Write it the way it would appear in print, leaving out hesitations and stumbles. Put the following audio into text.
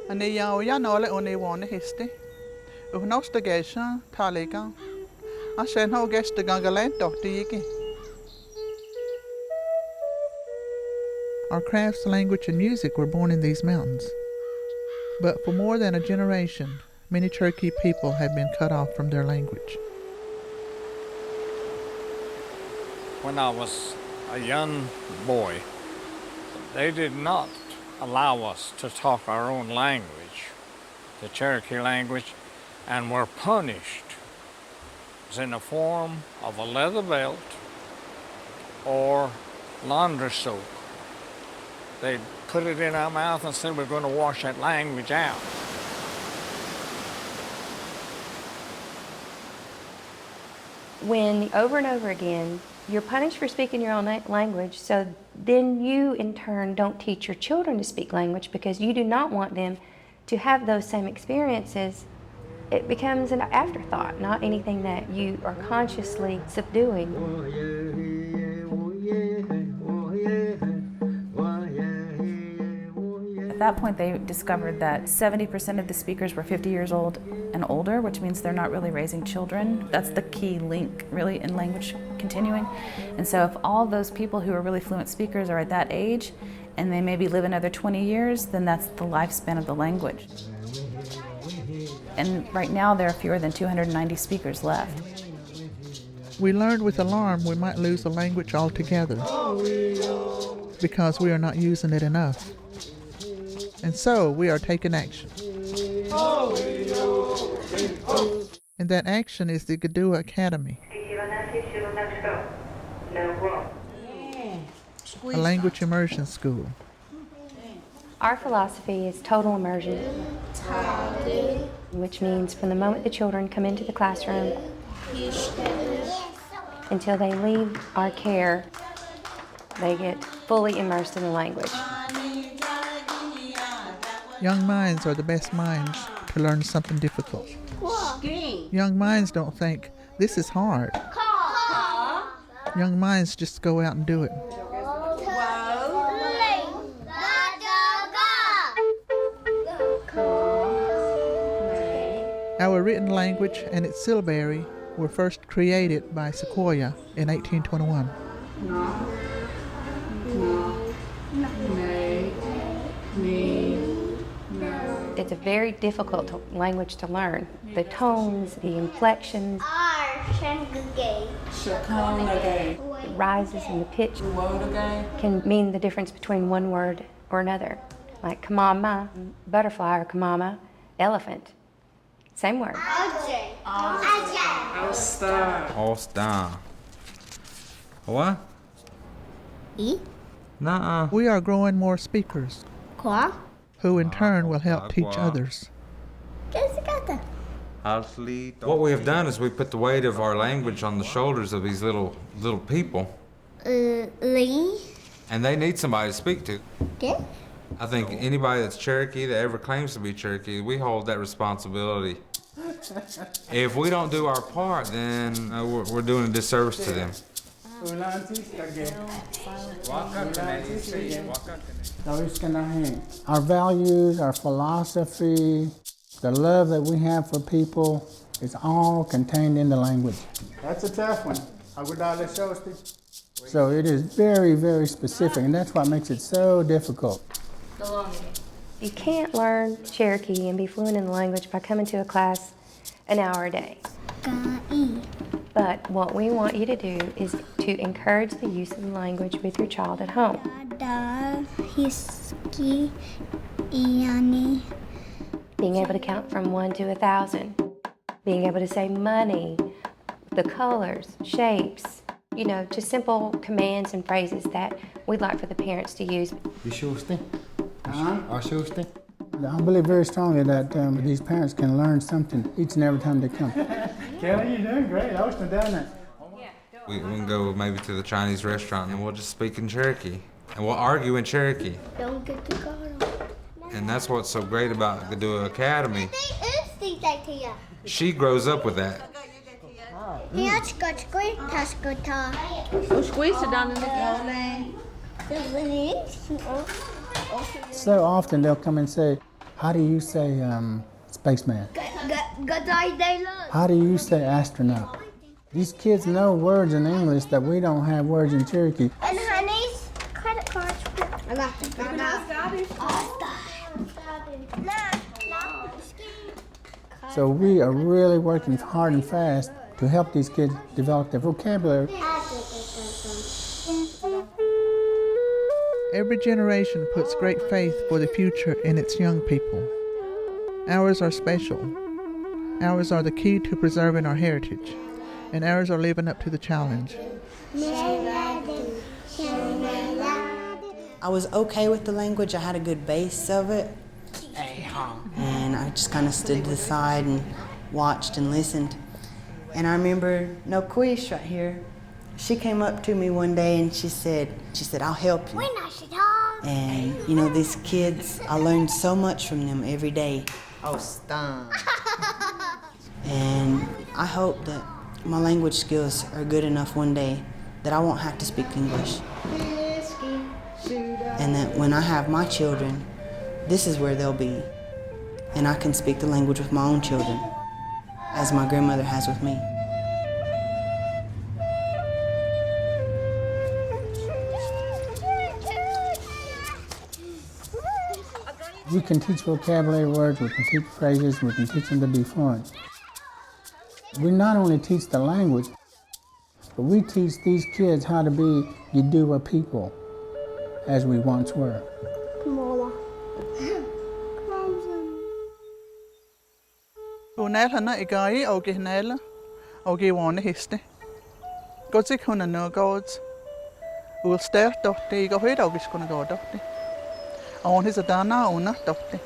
Ani ya ya no le oni won histi. Uhnosta gesha talega. Ashen ho gesta gangalen doktiki. Our crafts, language, and music were born in these mountains. But for more than a generation, many Cherokee people have been cut off from their language. When I was a young boy, they did not allow us to talk our own language, the Cherokee language, and were punished in the form of a leather belt or laundry soap. They put it in our mouth and said we're going to wash that language out. When over and over again, you're punished for speaking your own language, so then you in turn don't teach your children to speak language because you do not want them to have those same experiences. It becomes an afterthought, not anything that you are consciously subduing. At that point, they discovered that 70% of the speakers were 50 years old and older, which means they're not really raising children. That's the key link, really, in language continuing. And so if all those people who are really fluent speakers are at that age, and they maybe live another 20 years, then that's the lifespan of the language. And right now, there are fewer than 290 speakers left. We learned with alarm we might lose the language altogether because we are not using it enough. And so we are taking action. And that action is the Gadua Academy, a language immersion school. Our philosophy is total immersion, which means from the moment the children come into the classroom until they leave our care, they get fully immersed in the language. Young minds are the best minds to learn something difficult. Young minds don't think, this is hard. Young minds just go out and do it. Our written language and its syllabary were first created by Sequoyah in 1821. It's a very difficult language to learn. The tones, the inflections, the rises and the pitch can mean the difference between one word or another. Like kamama, butterfly, or kamama, elephant. Same word. All-star. What? Nuh-uh. We are growing more speakers, who in turn will help teach others. What we have done is we put the weight of our language on the shoulders of these little people. And they need somebody to speak to. I think anybody that's Cherokee that ever claims to be Cherokee, we hold that responsibility. If we don't do our part, then we're doing a disservice to them. Our values, our philosophy, the love that we have for people is all contained in the language. That's a tough one. So it is very, very specific, and that's what makes it so difficult. You can't learn Cherokee and be fluent in the language by coming to a class an hour a day. But what we want you to do is to encourage the use of the language with your child at home. Being able to count from 1 to 1,000. Being able to say money, the colors, shapes, just simple commands and phrases that we'd like for the parents to use. I believe very strongly that these parents can learn something each and every time they come. Kelly, you're doing great. I wish I'd done that. We can go maybe to the Chinese restaurant and we'll just speak in Cherokee. And we'll argue in Cherokee. And that's what's so great about Gadua Academy. She grows up with that. So often they'll come and say, How do you say spaceman? How do you say astronaut? These kids know words in English that we don't have words in Cherokee. And honey's credit cards. I got it. So we are really working hard and fast to help these kids develop their vocabulary. Every generation puts great faith for the future in its young people. Ours are special. Ours are the key to preserving our heritage, and ours are living up to the challenge. I was okay with the language. I had a good base of it. And I just kind of stood to the side and watched and listened. And I remember Noquish right here. She came up to me one day and she said, I'll help you. And you know, these kids, I learned so much from them every day. I was stunned. And I hope that my language skills are good enough one day that I won't have to speak English. And that when I have my children, this is where they'll be. And I can speak the language with my own children, as my grandmother has with me. We can teach vocabulary words, we can teach phrases, we can teach them to be fluent. We not only teach the language, but we teach these kids how to be Yiduwa people, as we once were. Unel hana igai ogi hnela ogi wane histe. Godsik huna no gods. Ul ster dotte iga hoida ogis kuna go dotte. On his adana una dotte.